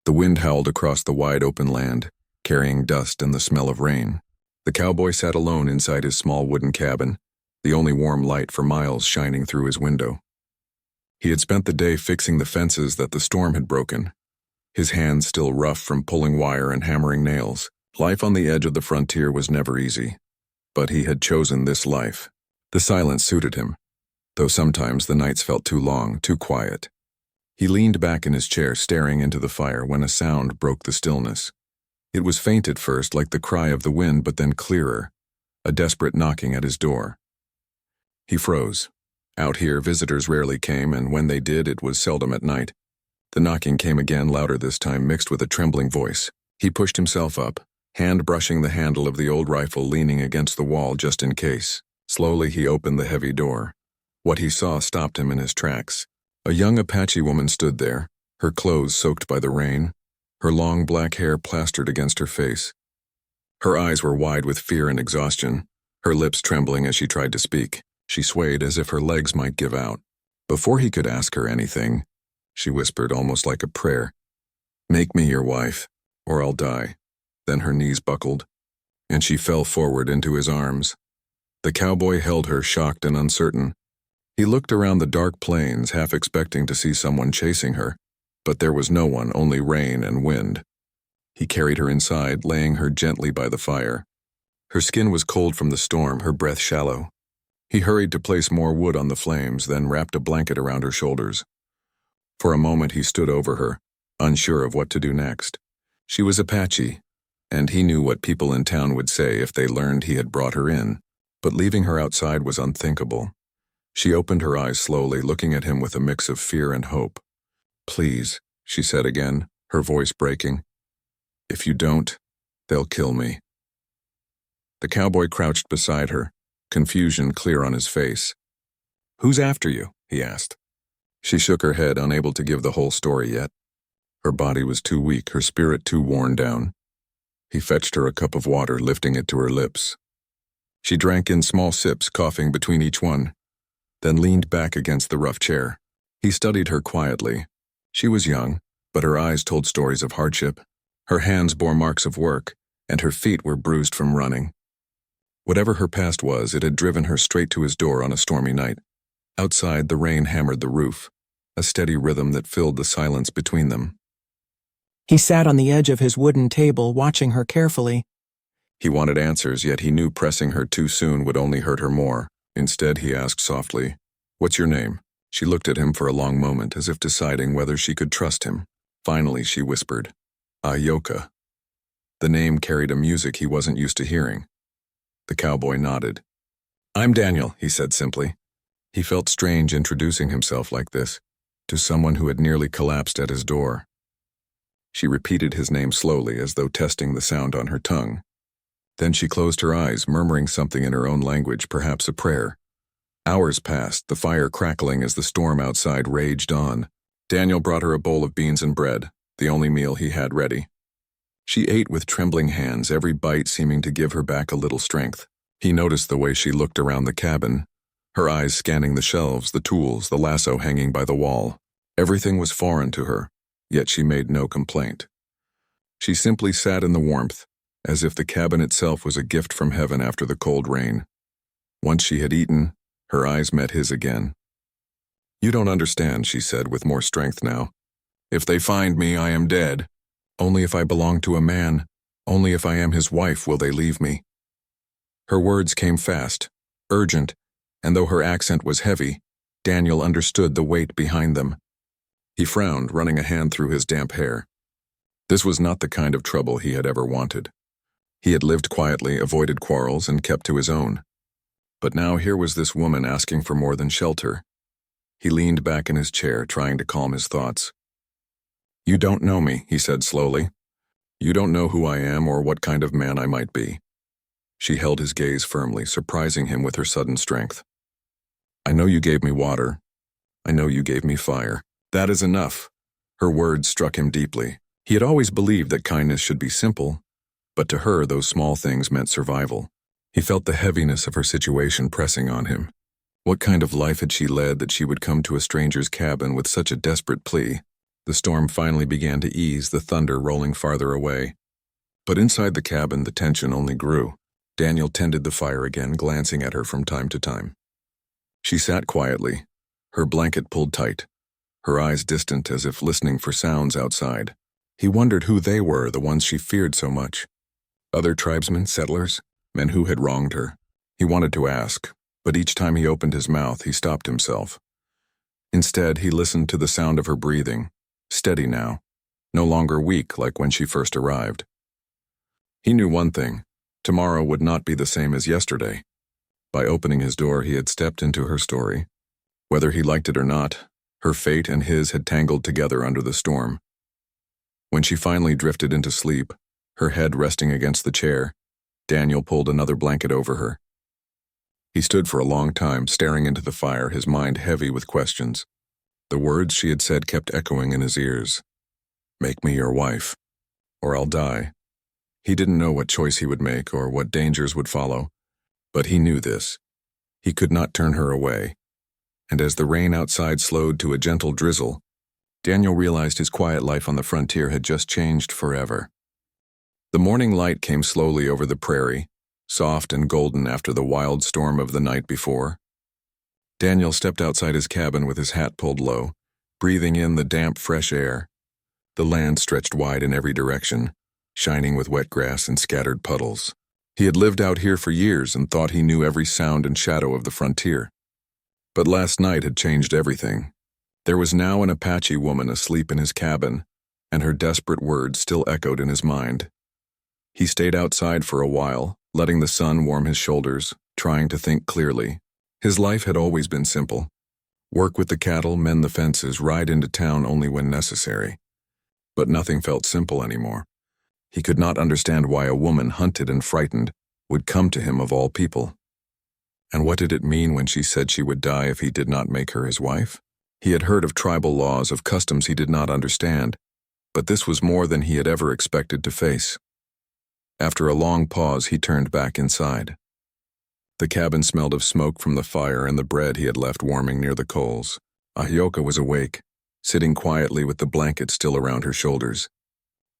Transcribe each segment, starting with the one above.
The wind howled across the wide open land, carrying dust and the smell of rain. The cowboy sat alone inside his small wooden cabin, the only warm light for miles shining through his window. He had spent the day fixing the fences that the storm had broken, his hands still rough from pulling wire and hammering nails. Life on the edge of the frontier was never easy, but he had chosen this life. The silence suited him, though sometimes the nights felt too long, too quiet. He leaned back in his chair, staring into the fire, when a sound broke the stillness. It was faint at first, like the cry of the wind, but then clearer, a desperate knocking at his door. He froze. Out here, visitors rarely came, and when they did, it was seldom at night. The knocking came again, louder this time, mixed with a trembling voice. He pushed himself up, hand brushing the handle of the old rifle, leaning against the wall just in case. Slowly he opened the heavy door. What he saw stopped him in his tracks. A young Apache woman stood there, her clothes soaked by the rain, her long black hair plastered against her face. Her eyes were wide with fear and exhaustion, her lips trembling as she tried to speak. She swayed as if her legs might give out. Before he could ask her anything, she whispered, almost like a prayer, "Make me your wife, or I'll die." Then her knees buckled, and she fell forward into his arms. The cowboy held her, shocked and uncertain. He looked around the dark plains, half expecting to see someone chasing her, but there was no one, only rain and wind. He carried her inside, laying her gently by the fire. Her skin was cold from the storm, her breath shallow. He hurried to place more wood on the flames, then wrapped a blanket around her shoulders. For a moment he stood over her, unsure of what to do next. She was Apache, and he knew what people in town would say if they learned he had brought her in, but leaving her outside was unthinkable. She opened her eyes slowly, looking at him with a mix of fear and hope. "Please," she said again, her voice breaking. "If you don't, they'll kill me." The cowboy crouched beside her, confusion clear on his face. "Who's after you?" he asked. She shook her head, unable to give the whole story yet. Her body was too weak, her spirit too worn down. He fetched her a cup of water, lifting it to her lips. She drank in small sips, coughing between each one, then leaned back against the rough chair. He studied her quietly. She was young, but her eyes told stories of hardship. Her hands bore marks of work, and her feet were bruised from running. Whatever her past was, it had driven her straight to his door on a stormy night. Outside, the rain hammered the roof, a steady rhythm that filled the silence between them. He sat on the edge of his wooden table, watching her carefully. He wanted answers, yet he knew pressing her too soon would only hurt her more. Instead, he asked softly, "What's your name?" She looked at him for a long moment, as if deciding whether she could trust him. Finally, she whispered, "Ayoka." The name carried a music he wasn't used to hearing. The cowboy nodded. "I'm Daniel," he said simply. He felt strange introducing himself like this, to someone who had nearly collapsed at his door. She repeated his name slowly, as though testing the sound on her tongue. Then she closed her eyes, murmuring something in her own language, perhaps a prayer. Hours passed, the fire crackling as the storm outside raged on. Daniel brought her a bowl of beans and bread, the only meal he had ready. She ate with trembling hands, every bite seeming to give her back a little strength. He noticed the way she looked around the cabin, her eyes scanning the shelves, the tools, the lasso hanging by the wall. Everything was foreign to her, yet she made no complaint. She simply sat in the warmth, as if the cabin itself was a gift from heaven after the cold rain. Once she had eaten, her eyes met his again. "You don't understand," she said with more strength now. "If they find me, I am dead. Only if I belong to a man, only if I am his wife, will they leave me." Her words came fast, urgent, and though her accent was heavy, Daniel understood the weight behind them. He frowned, running a hand through his damp hair. This was not the kind of trouble he had ever wanted. He had lived quietly, avoided quarrels, and kept to his own. But now here was this woman asking for more than shelter. He leaned back in his chair, trying to calm his thoughts. "You don't know me," he said slowly. "You don't know who I am or what kind of man I might be." She held his gaze firmly, surprising him with her sudden strength. "I know you gave me water. I know you gave me fire. That is enough." Her words struck him deeply. He had always believed that kindness should be simple, but to her those small things meant survival. He felt the heaviness of her situation pressing on him. What kind of life had she led that she would come to a stranger's cabin with such a desperate plea? The storm finally began to ease, the thunder rolling farther away. But inside the cabin, the tension only grew. Daniel tended the fire again, glancing at her from time to time. She sat quietly, her blanket pulled tight, her eyes distant as if listening for sounds outside. He wondered who they were, the ones she feared so much. Other tribesmen, settlers, men who had wronged her. He wanted to ask, but each time he opened his mouth, he stopped himself. Instead, he listened to the sound of her breathing, steady now, no longer weak like when she first arrived. He knew one thing: tomorrow would not be the same as yesterday. By opening his door, he had stepped into her story. Whether he liked it or not, her fate and his had tangled together under the storm. When she finally drifted into sleep, her head resting against the chair, Daniel pulled another blanket over her. He stood for a long time, staring into the fire, his mind heavy with questions. The words she had said kept echoing in his ears. "Make me your wife, or I'll die." He didn't know what choice he would make or what dangers would follow, but he knew this. He could not turn her away. And as the rain outside slowed to a gentle drizzle, Daniel realized his quiet life on the frontier had just changed forever. The morning light came slowly over the prairie, soft and golden after the wild storm of the night before. Daniel stepped outside his cabin with his hat pulled low, breathing in the damp, fresh air. The land stretched wide in every direction, shining with wet grass and scattered puddles. He had lived out here for years and thought he knew every sound and shadow of the frontier. But last night had changed everything. There was now an Apache woman asleep in his cabin, and her desperate words still echoed in his mind. He stayed outside for a while, letting the sun warm his shoulders, trying to think clearly. His life had always been simple. Work with the cattle, mend the fences, ride into town only when necessary. But nothing felt simple anymore. He could not understand why a woman, hunted and frightened, would come to him of all people. And what did it mean when she said she would die if he did not make her his wife? He had heard of tribal laws, of customs he did not understand, but this was more than he had ever expected to face. After a long pause, he turned back inside. The cabin smelled of smoke from the fire and the bread he had left warming near the coals. Ahioka was awake, sitting quietly with the blanket still around her shoulders.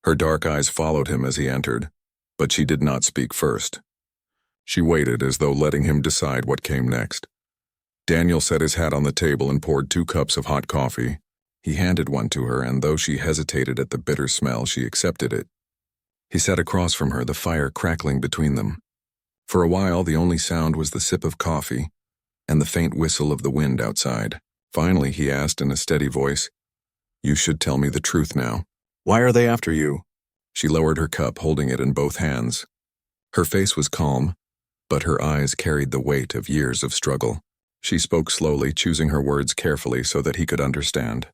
Her dark eyes followed him as he entered, but she did not speak first. She waited as though letting him decide what came next. Daniel set his hat on the table and poured 2 cups of hot coffee. He handed one to her, and though she hesitated at the bitter smell, she accepted it. He sat across from her, the fire crackling between them. For a while, the only sound was the sip of coffee and the faint whistle of the wind outside. Finally, he asked in a steady voice, "You should tell me the truth now. Why are they after you?" She lowered her cup, holding it in both hands. Her face was calm, but her eyes carried the weight of years of struggle. She spoke slowly, choosing her words carefully so that he could understand.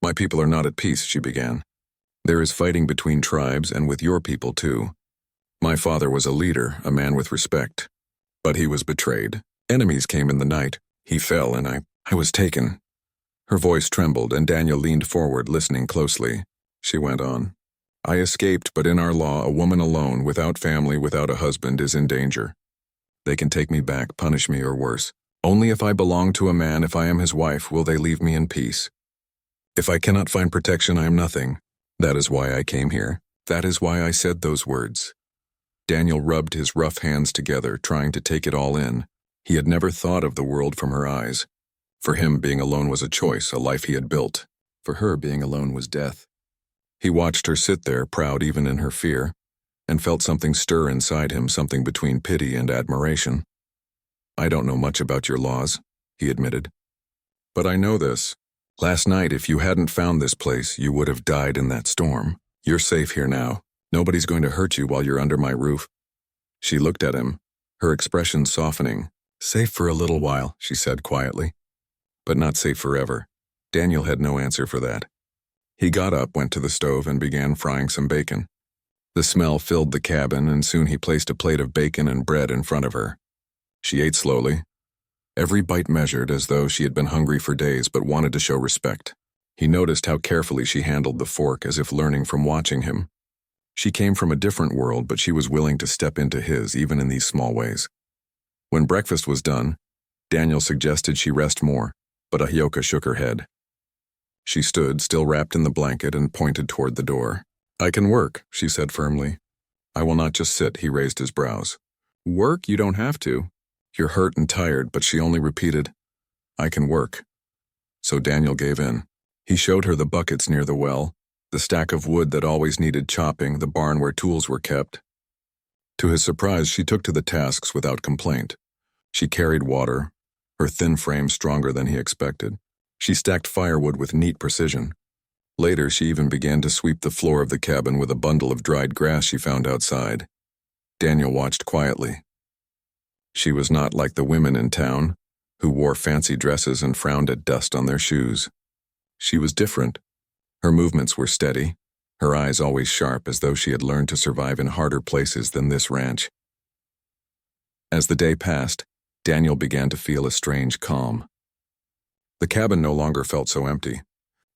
"My people are not at peace," she began. "There is fighting between tribes and with your people too. My father was a leader, a man with respect. But he was betrayed. Enemies came in the night. He fell and I was taken." Her voice trembled and Daniel leaned forward, listening closely. She went on. "I escaped, but in our law, a woman alone, without family, without a husband, is in danger. They can take me back, punish me, or worse. Only if I belong to a man, if I am his wife, will they leave me in peace. If I cannot find protection, I am nothing. That is why I came here. That is why I said those words." Daniel rubbed his rough hands together, trying to take it all in. He had never thought of the world from her eyes. For him, being alone was a choice, a life he had built. For her, being alone was death. He watched her sit there, proud even in her fear, and felt something stir inside him, something between pity and admiration. "I don't know much about your laws," he admitted. "But I know this. Last night, if you hadn't found this place, you would have died in that storm. You're safe here now. Nobody's going to hurt you while you're under my roof." She looked at him, her expression softening. "Safe for a little while," she said quietly. "But not safe forever." Daniel had no answer for that. He got up, went to the stove, and began frying some bacon. The smell filled the cabin, and soon he placed a plate of bacon and bread in front of her. She ate slowly, every bite measured, as though she had been hungry for days but wanted to show respect. He noticed how carefully she handled the fork, as if learning from watching him. She came from a different world, but she was willing to step into his, even in these small ways. When breakfast was done, Daniel suggested she rest more, but Ahioka shook her head. She stood, still wrapped in the blanket, and pointed toward the door. "I can work," she said firmly. "I will not just sit," he raised his brows. "Work? You don't have to. You're hurt and tired," but she only repeated, "I can work." So Daniel gave in. He showed her the buckets near the well, the stack of wood that always needed chopping, the barn where tools were kept. To his surprise, she took to the tasks without complaint. She carried water, her thin frame stronger than he expected. She stacked firewood with neat precision. Later, she even began to sweep the floor of the cabin with a bundle of dried grass she found outside. Daniel watched quietly. She was not like the women in town, who wore fancy dresses and frowned at dust on their shoes. She was different. Her movements were steady, her eyes always sharp, as though she had learned to survive in harder places than this ranch. As the day passed, Daniel began to feel a strange calm. The cabin no longer felt so empty.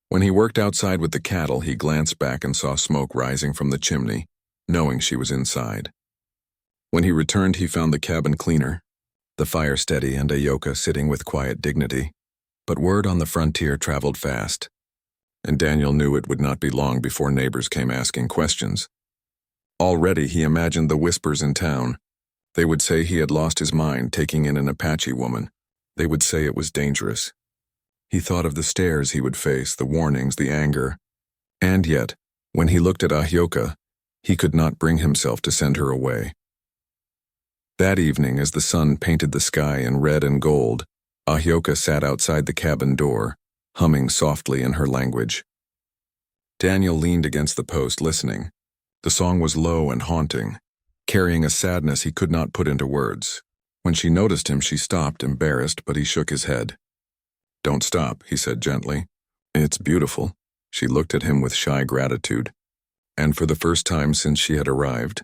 When he worked outside with the cattle, he glanced back and saw smoke rising from the chimney, knowing she was inside. When he returned, he found the cabin cleaner, the fire steady, and Ayoka sitting with quiet dignity. But word on the frontier traveled fast, and Daniel knew it would not be long before neighbors came asking questions. Already he imagined the whispers in town. They would say he had lost his mind taking in an Apache woman. They would say it was dangerous. He thought of the stares he would face, the warnings, the anger. And yet, when he looked at Ayoka, he could not bring himself to send her away. That evening, as the sun painted the sky in red and gold, Ayoka sat outside the cabin door, humming softly in her language. Daniel leaned against the post, listening. The song was low and haunting, carrying a sadness he could not put into words. When she noticed him, she stopped, embarrassed, but he shook his head. "Don't stop," he said gently. "It's beautiful." She looked at him with shy gratitude, and for the first time since she had arrived,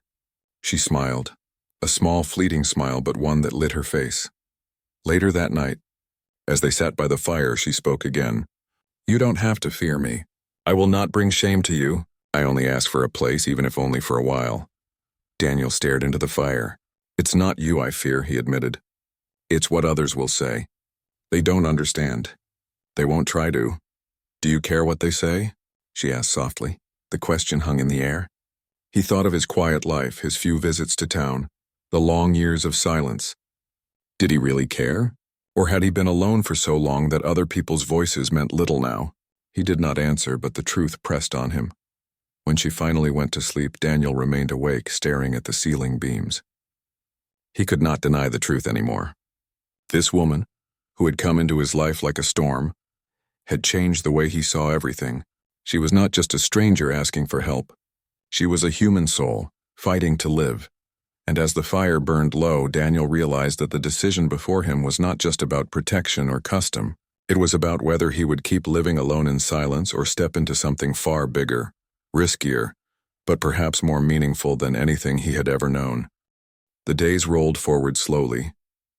she smiled. A small, fleeting smile, but one that lit her face. Later that night, as they sat by the fire, she spoke again. "You don't have to fear me. I will not bring shame to you. I only ask for a place, even if only for a while." Daniel stared into the fire. "It's not you I fear," he admitted. "It's what others will say. They don't understand. They won't try to." "Do you care what they say?" she asked softly. The question hung in the air. He thought of his quiet life, his few visits to town, the long years of silence. Did he really care? Or had he been alone for so long that other people's voices meant little now? He did not answer, but the truth pressed on him. When she finally went to sleep, Daniel remained awake, staring at the ceiling beams. He could not deny the truth anymore. This woman, who had come into his life like a storm, had changed the way he saw everything. She was not just a stranger asking for help. She was a human soul, fighting to live. And as the fire burned low, Daniel realized that the decision before him was not just about protection or custom. It was about whether he would keep living alone in silence or step into something far bigger, riskier, but perhaps more meaningful than anything he had ever known. The days rolled forward slowly,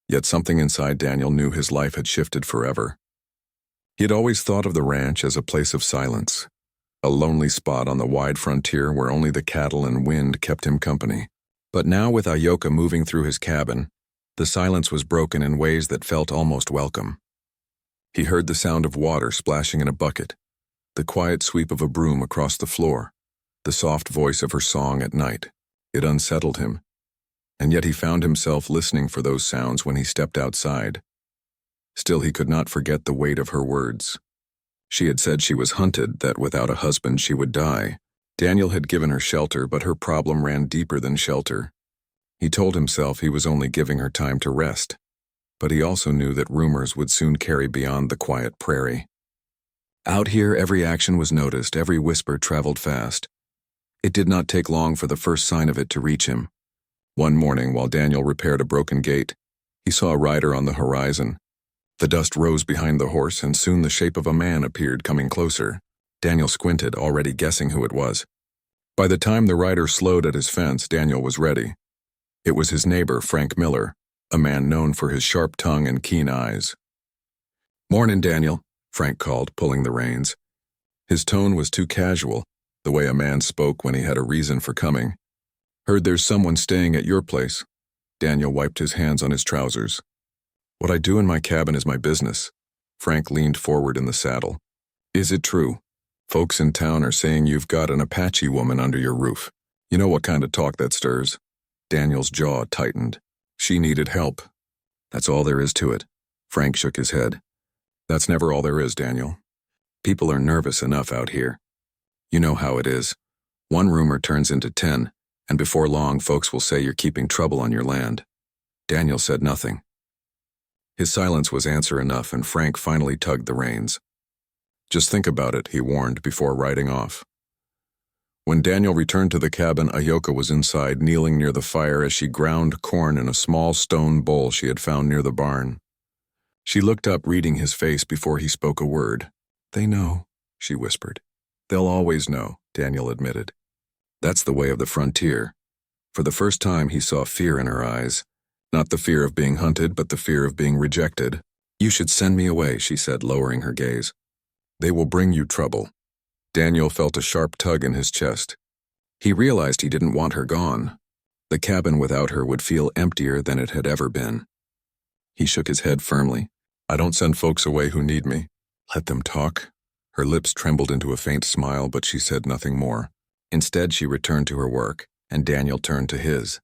yet something inside Daniel knew his life had shifted forever. He had always thought of the ranch as a place of silence, a lonely spot on the wide frontier where only the cattle and wind kept him company. But now, with Ayoka moving through his cabin, the silence was broken in ways that felt almost welcome. He heard the sound of water splashing in a bucket, the quiet sweep of a broom across the floor, the soft voice of her song at night. It unsettled him, and yet he found himself listening for those sounds when he stepped outside. Still, he could not forget the weight of her words. She had said she was hunted, that without a husband she would die. Daniel had given her shelter, but her problem ran deeper than shelter. He told himself he was only giving her time to rest, but he also knew that rumors would soon carry beyond the quiet prairie. Out here, every action was noticed, every whisper traveled fast. It did not take long for the first sign of it to reach him. One morning, while Daniel repaired a broken gate, he saw a rider on the horizon. The dust rose behind the horse, and soon the shape of a man appeared, coming closer. Daniel squinted, already guessing who it was. By the time the rider slowed at his fence, Daniel was ready. It was his neighbor, Frank Miller, a man known for his sharp tongue and keen eyes. "Mornin', Daniel," Frank called, pulling the reins. His tone was too casual, the way a man spoke when he had a reason for coming. "Heard there's someone staying at your place." Daniel wiped his hands on his trousers. "What I do in my cabin is my business." Frank leaned forward in the saddle. Is it true? Folks in town are saying you've got an Apache woman under your roof. You know what kind of talk that stirs? Daniel's jaw tightened. She needed help. That's all there is to it. Frank shook his head. That's never all there is, Daniel. People are nervous enough out here. You know how it is. One rumor turns into 10, and before long folks will say you're keeping trouble on your land. Daniel said nothing. His silence was answer enough, and Frank finally tugged the reins. Just think about it, he warned before riding off. When Daniel returned to the cabin, Ayoka was inside, kneeling near the fire as she ground corn in a small stone bowl she had found near the barn. She looked up, reading his face before he spoke a word. They know, she whispered. They'll always know, Daniel admitted. That's the way of the frontier. For the first time he saw fear in her eyes. Not the fear of being hunted, but the fear of being rejected. You should send me away, she said, lowering her gaze. They will bring you trouble. Daniel felt a sharp tug in his chest. He realized he didn't want her gone. The cabin without her would feel emptier than it had ever been. He shook his head firmly. I don't send folks away who need me. Let them talk. Her lips trembled into a faint smile, but she said nothing more. Instead, she returned to her work, and Daniel turned to his.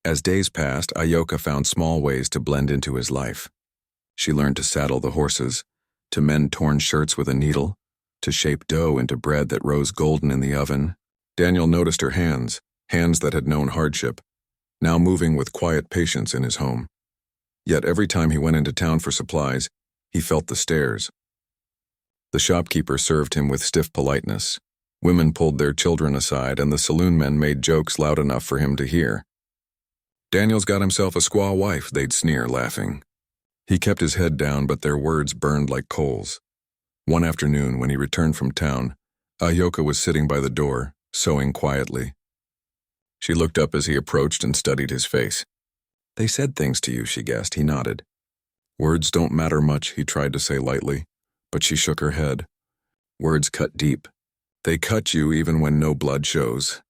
As days passed, Ayoka found small ways to blend into his life. She learned to saddle the horses, to mend torn shirts with a needle, to shape dough into bread that rose golden in the oven. Daniel noticed her hands that had known hardship, now moving with quiet patience in his home. Yet every time he went into town for supplies, he felt the stares. The shopkeeper served him with stiff politeness. Women pulled their children aside, and the saloon men made jokes loud enough for him to hear. Daniel's got himself a squaw wife, they'd sneer, laughing. He kept his head down, but their words burned like coals. One afternoon, when he returned from town, Ayoka was sitting by the door, sewing quietly. She looked up as he approached and studied his face. They said things to you, she guessed. He nodded. Words don't matter much, he tried to say lightly, but she shook her head. Words cut deep. They cut you even when no blood shows.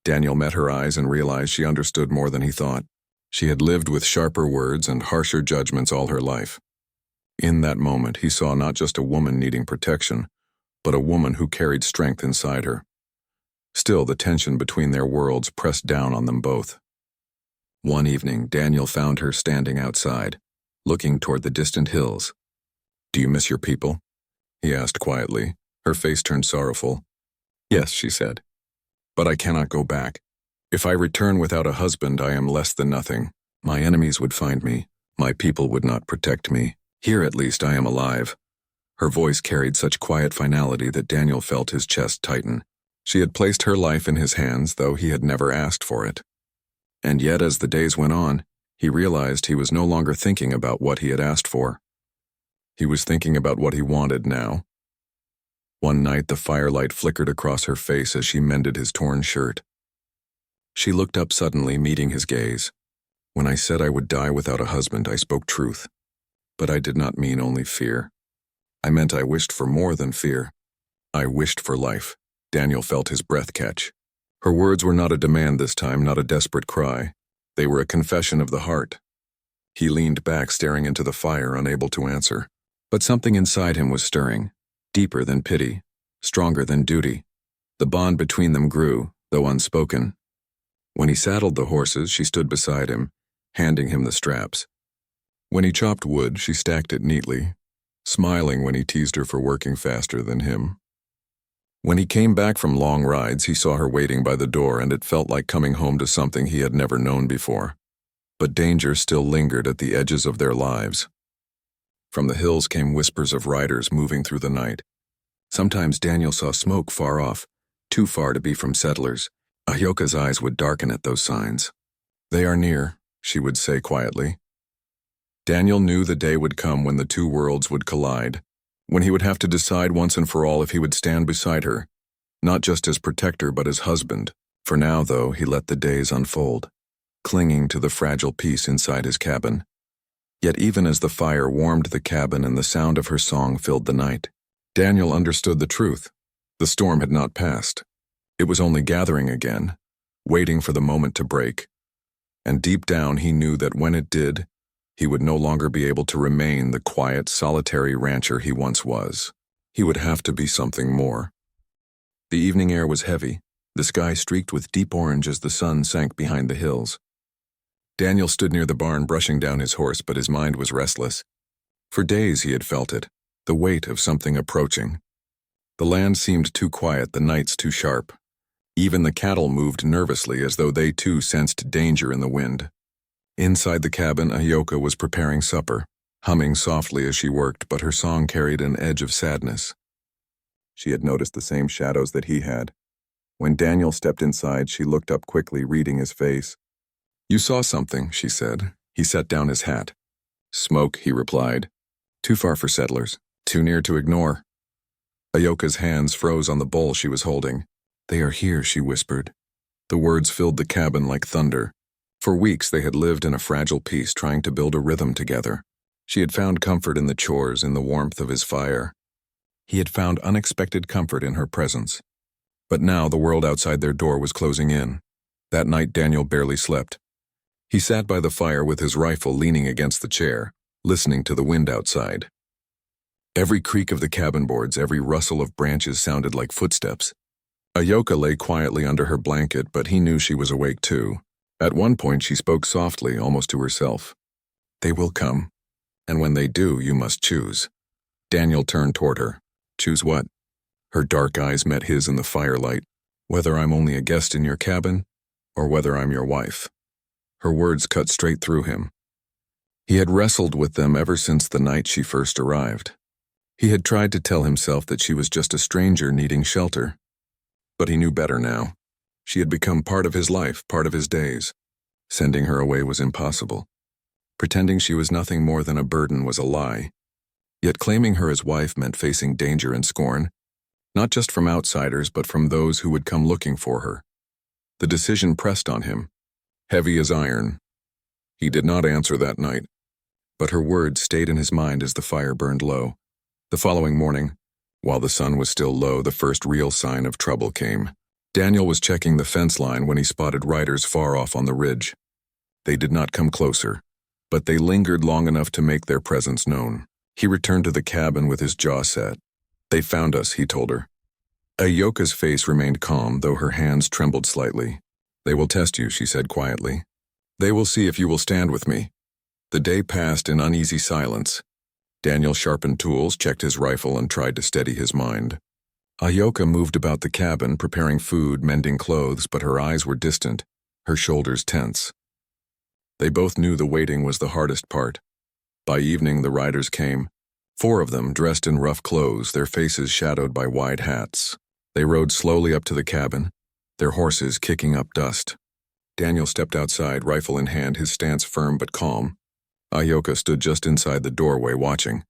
Daniel met her eyes and realized she understood more than he thought. She had lived with sharper words and harsher judgments all her life. In that moment, he saw not just a woman needing protection, but a woman who carried strength inside her. Still, the tension between their worlds pressed down on them both. One evening, Daniel found her standing outside, looking toward the distant hills. Do you miss your people? He asked quietly. Her face turned sorrowful. Yes, she said. But I cannot go back. If I return without a husband, I am less than nothing. My enemies would find me. My people would not protect me. Here at least I am alive. Her voice carried such quiet finality that Daniel felt his chest tighten. She had placed her life in his hands, though he had never asked for it. And yet, as the days went on, he realized he was no longer thinking about what he had asked for. He was thinking about what he wanted now. One night, the firelight flickered across her face as she mended his torn shirt. She looked up suddenly, meeting his gaze. When I said I would die without a husband, I spoke truth. But I did not mean only fear. I meant I wished for more than fear. I wished for life. Daniel felt his breath catch. Her words were not a demand this time, not a desperate cry. They were a confession of the heart. He leaned back, staring into the fire, unable to answer. But something inside him was stirring. Deeper than pity, stronger than duty. The bond between them grew, though unspoken. When he saddled the horses, she stood beside him, handing him the straps. When he chopped wood, she stacked it neatly, smiling when he teased her for working faster than him. When he came back from long rides, he saw her waiting by the door, and it felt like coming home to something he had never known before. But danger still lingered at the edges of their lives. From the hills came whispers of riders moving through the night. Sometimes Daniel saw smoke far off, too far to be from settlers. Ayoka's eyes would darken at those signs. They are near, she would say quietly. Daniel knew the day would come when the two worlds would collide, when he would have to decide once and for all if he would stand beside her, not just as protector but as husband. For now, though, he let the days unfold, clinging to the fragile peace inside his cabin. Yet even as the fire warmed the cabin and the sound of her song filled the night, Daniel understood the truth. The storm had not passed. It was only gathering again, waiting for the moment to break. And deep down he knew that when it did, he would no longer be able to remain the quiet, solitary rancher he once was. He would have to be something more. The evening air was heavy, the sky streaked with deep orange as the sun sank behind the hills. Daniel stood near the barn brushing down his horse, but his mind was restless. For days he had felt it, the weight of something approaching. The land seemed too quiet, the nights too sharp. Even the cattle moved nervously as though they too sensed danger in the wind. Inside the cabin, Ayoka was preparing supper, humming softly as she worked, but her song carried an edge of sadness. She had noticed the same shadows that he had. When Daniel stepped inside, she looked up quickly, reading his face. "You saw something," she said. He set down his hat. "Smoke," he replied. "Too far for settlers, too near to ignore." Ayoka's hands froze on the bowl she was holding. "They are here," she whispered. The words filled the cabin like thunder. For weeks they had lived in a fragile peace, trying to build a rhythm together. She had found comfort in the chores, in the warmth of his fire. He had found unexpected comfort in her presence. But now the world outside their door was closing in. That night Daniel barely slept. He sat by the fire with his rifle leaning against the chair, listening to the wind outside. Every creak of the cabin boards, every rustle of branches sounded like footsteps. Ayoka lay quietly under her blanket, but he knew she was awake too. At one point she spoke softly, almost to herself. "They will come, and when they do, you must choose." Daniel turned toward her. "Choose what?" Her dark eyes met his in the firelight. "Whether I'm only a guest in your cabin, or whether I'm your wife." Her words cut straight through him. He had wrestled with them ever since the night she first arrived. He had tried to tell himself that she was just a stranger needing shelter. But he knew better now. She had become part of his life, part of his days. Sending her away was impossible. Pretending she was nothing more than a burden was a lie. Yet claiming her as wife meant facing danger and scorn, not just from outsiders, but from those who would come looking for her. The decision pressed on him, heavy as iron. He did not answer that night, but her words stayed in his mind as the fire burned low. The following morning, while the sun was still low, the first real sign of trouble came. Daniel was checking the fence line when he spotted riders far off on the ridge. They did not come closer, but they lingered long enough to make their presence known. He returned to the cabin with his jaw set. "They found us," he told her. Ayoka's face remained calm, though her hands trembled slightly. "They will test you," she said quietly. "They will see if you will stand with me." The day passed in uneasy silence. Daniel sharpened tools, checked his rifle, and tried to steady his mind. Ayoka moved about the cabin, preparing food, mending clothes, but her eyes were distant, her shoulders tense. They both knew the waiting was the hardest part. By evening, the riders came. 4 of them, dressed in rough clothes, their faces shadowed by wide hats. They rode slowly up to the cabin, their horses kicking up dust. Daniel stepped outside, rifle in hand, his stance firm but calm. Ayoka stood just inside the doorway, watching.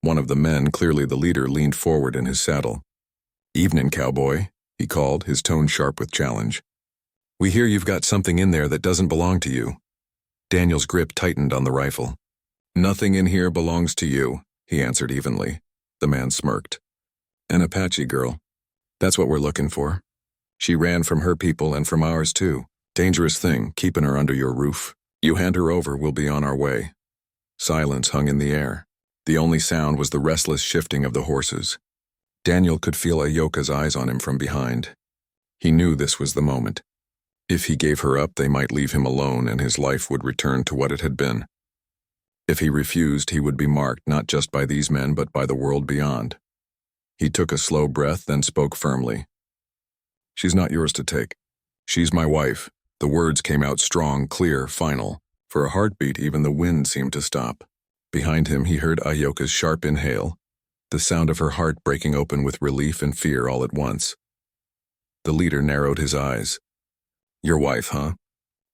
One of the men, clearly the leader, leaned forward in his saddle. "Evening, cowboy," he called, his tone sharp with challenge. "We hear you've got something in there that doesn't belong to you." Daniel's grip tightened on the rifle. "Nothing in here belongs to you," he answered evenly. The man smirked. "An Apache girl. That's what we're looking for. She ran from her people and from ours too. Dangerous thing, keeping her under your roof. You hand her over, we'll be on our way." Silence hung in the air. The only sound was the restless shifting of the horses. Daniel could feel Ayoka's eyes on him from behind. He knew this was the moment. If he gave her up, they might leave him alone and his life would return to what it had been. If he refused, he would be marked not just by these men but by the world beyond. He took a slow breath, then spoke firmly. "She's not yours to take. She's my wife." The words came out strong, clear, final. For a heartbeat, even the wind seemed to stop. Behind him, he heard Ayoka's sharp inhale, the sound of her heart breaking open with relief and fear all at once. The leader narrowed his eyes. "Your wife, huh?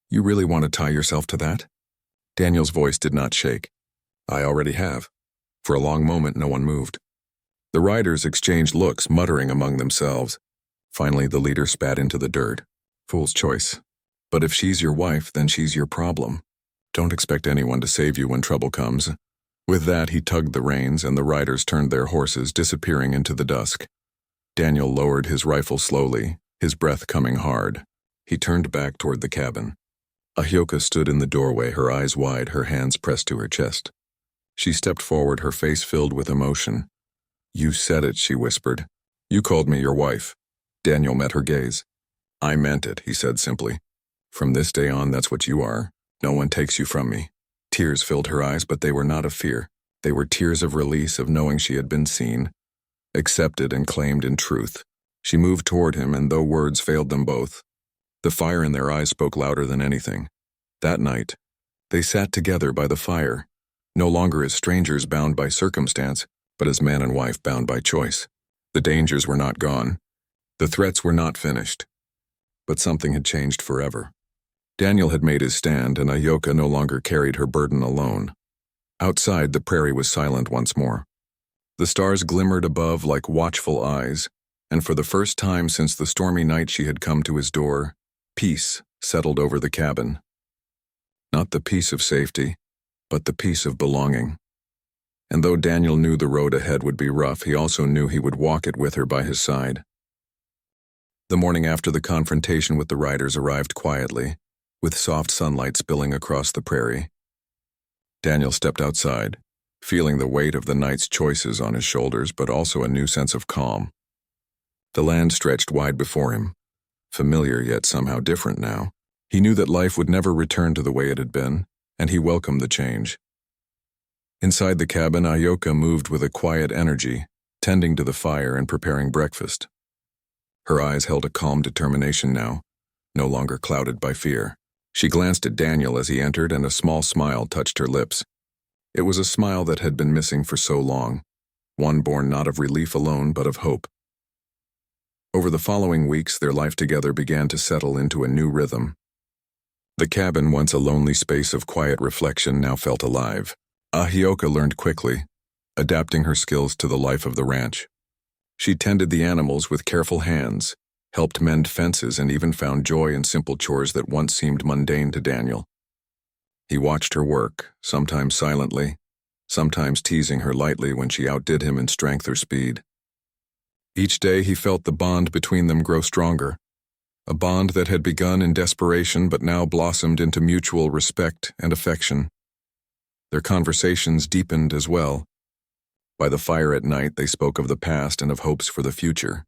You really want to tie yourself to that?" Daniel's voice did not shake. "I already have." For a long moment, no one moved. The riders exchanged looks, muttering among themselves. Finally, the leader spat into the dirt. "Fool's choice. But if she's your wife, then she's your problem. Don't expect anyone to save you when trouble comes." With that, he tugged the reins, and the riders turned their horses, disappearing into the dusk. Daniel lowered his rifle slowly, his breath coming hard. He turned back toward the cabin. Ayoka stood in the doorway, her eyes wide, her hands pressed to her chest. She stepped forward, her face filled with emotion. You said it, she whispered. You called me your wife. Daniel met her gaze. I meant it, he said simply. From this day on, that's what you are. No one takes you from me. Tears filled her eyes, but they were not of fear. They were tears of release, of knowing she had been seen, accepted and claimed in truth. She moved toward him, and though words failed them both, the fire in their eyes spoke louder than anything. That night, they sat together by the fire, no longer as strangers bound by circumstance, but as man and wife bound by choice. The dangers were not gone. The threats were not finished. But something had changed forever. Daniel had made his stand, and Ayoka no longer carried her burden alone. Outside, the prairie was silent once more. The stars glimmered above like watchful eyes, and for the first time since the stormy night she had come to his door, peace settled over the cabin. Not the peace of safety, but the peace of belonging. And though Daniel knew the road ahead would be rough, he also knew he would walk it with her by his side. The morning after the confrontation with the riders arrived quietly, with soft sunlight spilling across the prairie. Daniel stepped outside, feeling the weight of the night's choices on his shoulders, but also a new sense of calm. The land stretched wide before him, familiar yet somehow different now. He knew that life would never return to the way it had been, and he welcomed the change. Inside the cabin, Ayoka moved with a quiet energy, tending to the fire and preparing breakfast. Her eyes held a calm determination now, no longer clouded by fear. She glanced at Daniel as he entered, and a small smile touched her lips. It was a smile that had been missing for so long, one born not of relief alone but of hope. Over the following weeks, their life together began to settle into a new rhythm. The cabin, once a lonely space of quiet reflection, now felt alive. Ayoka learned quickly, adapting her skills to the life of the ranch. She tended the animals with careful hands, helped mend fences, and even found joy in simple chores that once seemed mundane to Daniel. He watched her work, sometimes silently, sometimes teasing her lightly when she outdid him in strength or speed. Each day he felt the bond between them grow stronger, a bond that had begun in desperation but now blossomed into mutual respect and affection. Their conversations deepened as well. By the fire at night, they spoke of the past and of hopes for the future.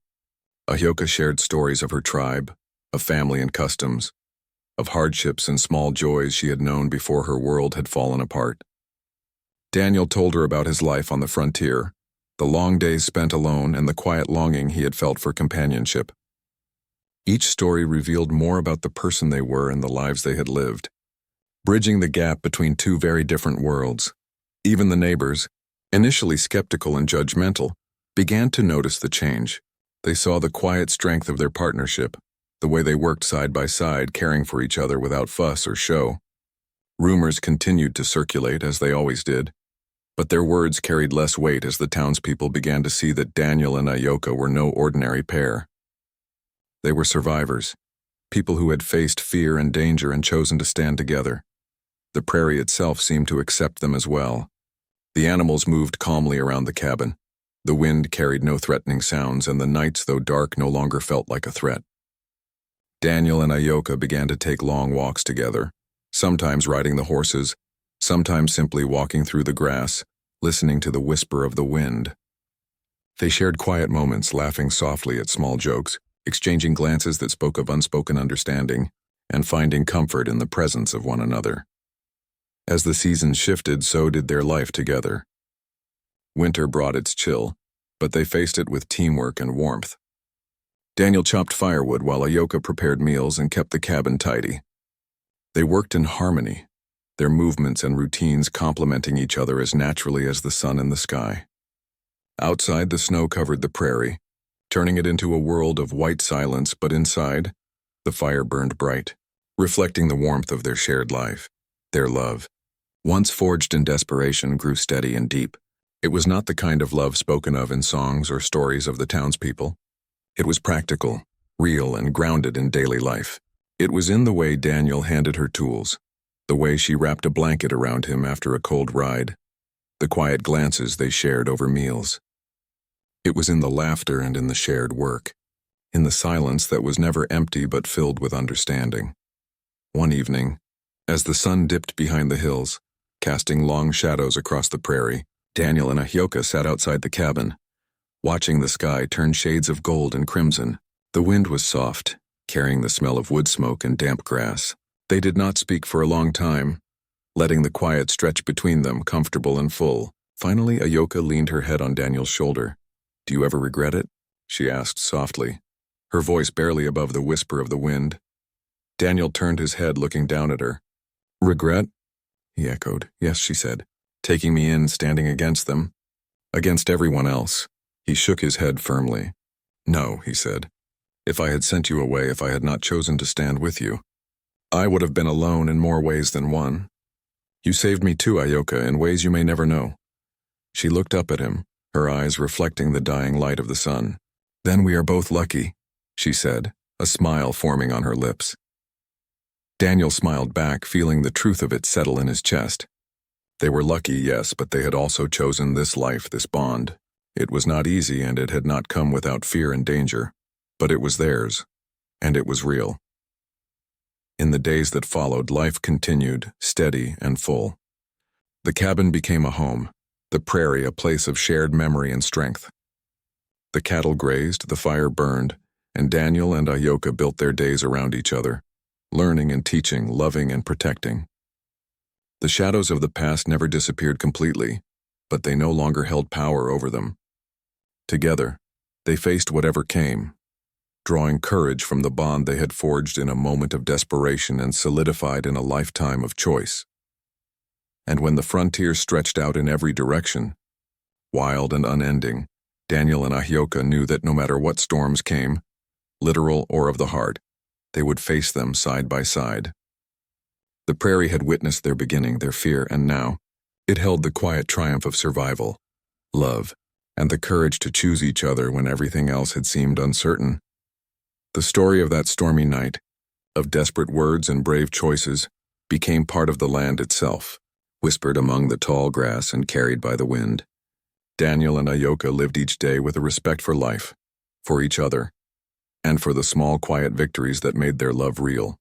Ayoka shared stories of her tribe, of family and customs, of hardships and small joys she had known before her world had fallen apart. Daniel told her about his life on the frontier, the long days spent alone and the quiet longing he had felt for companionship. Each story revealed more about the person they were and the lives they had lived, bridging the gap between two very different worlds. Even the neighbors, initially skeptical and judgmental, began to notice the change. They saw the quiet strength of their partnership, the way they worked side by side, caring for each other without fuss or show. Rumors continued to circulate, as they always did, but their words carried less weight as the townspeople began to see that Daniel and Ayoka were no ordinary pair. They were survivors, people who had faced fear and danger and chosen to stand together. The prairie itself seemed to accept them as well. The animals moved calmly around the cabin. The wind carried no threatening sounds, and the nights, though dark, no longer felt like a threat. Daniel and Ayoka began to take long walks together, sometimes riding the horses, sometimes simply walking through the grass, listening to the whisper of the wind. They shared quiet moments, laughing softly at small jokes, exchanging glances that spoke of unspoken understanding, and finding comfort in the presence of one another. As the seasons shifted, so did their life together. Winter brought its chill, but they faced it with teamwork and warmth. Daniel chopped firewood while Ayoka prepared meals and kept the cabin tidy. They worked in harmony, their movements and routines complementing each other as naturally as the sun in the sky. Outside, the snow covered the prairie, turning it into a world of white silence, but inside, the fire burned bright, reflecting the warmth of their shared life. Their love, once forged in desperation, grew steady and deep. It was not the kind of love spoken of in songs or stories of the townspeople. It was practical, real, and grounded in daily life. It was in the way Daniel handed her tools, the way she wrapped a blanket around him after a cold ride, the quiet glances they shared over meals. It was in the laughter and in the shared work, in the silence that was never empty but filled with understanding. One evening, as the sun dipped behind the hills, casting long shadows across the prairie, Daniel and Ayoka sat outside the cabin, watching the sky turn shades of gold and crimson. The wind was soft, carrying the smell of wood smoke and damp grass. They did not speak for a long time, letting the quiet stretch between them, comfortable and full. Finally, Ayoka leaned her head on Daniel's shoulder. "Do you ever regret it?" she asked softly, her voice barely above the whisper of the wind. Daniel turned his head, looking down at her. "Regret?" he echoed. "Yes," she said. "Taking me in, standing against them. Against everyone else." He shook his head firmly. "No," he said. "If I had sent you away, if I had not chosen to stand with you, I would have been alone in more ways than one. You saved me too, Ayoka, in ways you may never know." She looked up at him, her eyes reflecting the dying light of the sun. "Then we are both lucky," she said, a smile forming on her lips. Daniel smiled back, feeling the truth of it settle in his chest. They were lucky, yes, but they had also chosen this life, this bond. It was not easy, and it had not come without fear and danger, but it was theirs, and it was real. In the days that followed, life continued, steady and full. The cabin became a home, the prairie a place of shared memory and strength. The cattle grazed, the fire burned, and Daniel and Ayoka built their days around each other, learning and teaching, loving and protecting. The shadows of the past never disappeared completely, but they no longer held power over them. Together, they faced whatever came, drawing courage from the bond they had forged in a moment of desperation and solidified in a lifetime of choice. And when the frontier stretched out in every direction, wild and unending, Daniel and Ayoka knew that no matter what storms came, literal or of the heart, they would face them side by side. The prairie had witnessed their beginning, their fear, and now it held the quiet triumph of survival, love, and the courage to choose each other when everything else had seemed uncertain. The story of that stormy night, of desperate words and brave choices, became part of the land itself, whispered among the tall grass and carried by the wind. Daniel and Ayoka lived each day with a respect for life, for each other, and for the small quiet victories that made their love real.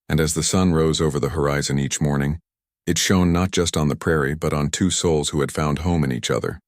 And as the sun rose over the horizon each morning, it shone not just on the prairie but on two souls who had found home in each other.